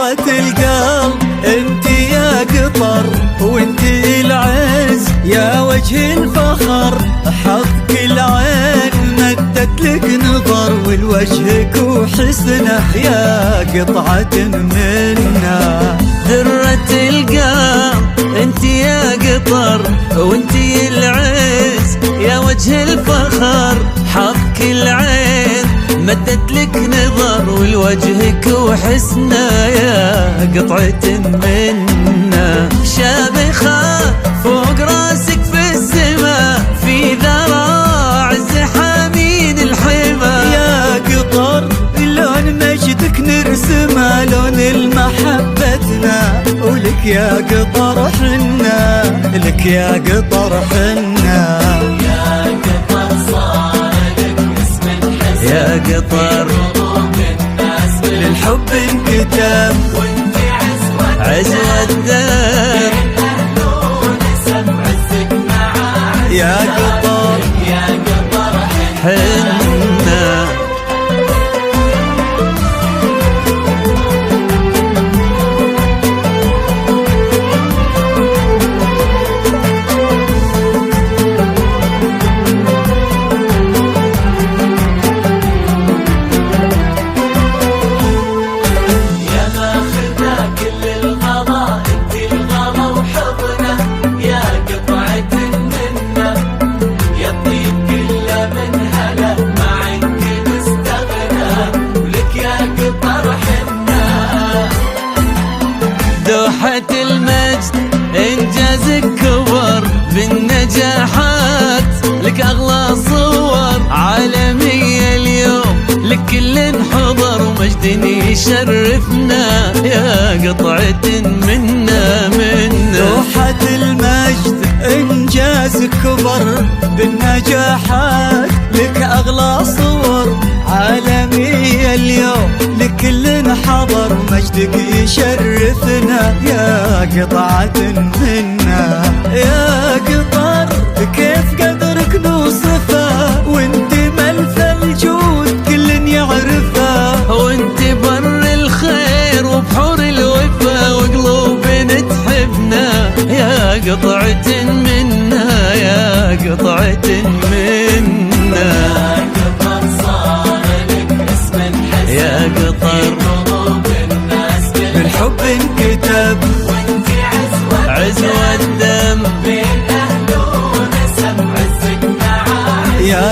قطعة القلب انت يا قطر، وانت العز يا وجه الفخر، حظك العين مدت لك نظر، والوجهك وحسنه يا قطعة منا. درة القلب انت يا قطر، وانت العز يا وجه الفخر، حظك العين مدت لك نظر، والوجهك وحسنه يا قطعة منا. شامخة فوق راسك في السما، في ذراع الزحامين الحما، يا قطر لون مجدك نرسمه، لون المحبتنا، ولك يا قطر حنا، لك يا قطر حنا. يا قطر صار لك اسم الحسن، يا قطر للحب انكتب، وانت عزوة الدار، يا قطر يا قطر حنا. دوحة المجد إنجازك كبر بالنجاحات، لك أغلى صور عالمية اليوم، لك كل حضر ومجد يشرفنا يا قطعة منا منا. دوحة المجد إنجازك كبر بالنجاحات، لك أغلى صور عالمية اليوم، لكل حضر مجدك يشرفنا يا قطعة منا. يا قطر كيف قدرك نوصفه، وانت ملف الجود كل يعرفه، وانت بر الخير وبحور الوفا، وقلوبنا تحبنا يا قطعة منا، يا قطعة منا. يا قطر بالحب انكتب، وانت عزوة الدم، بين أهله ونسب عزك معاه، يا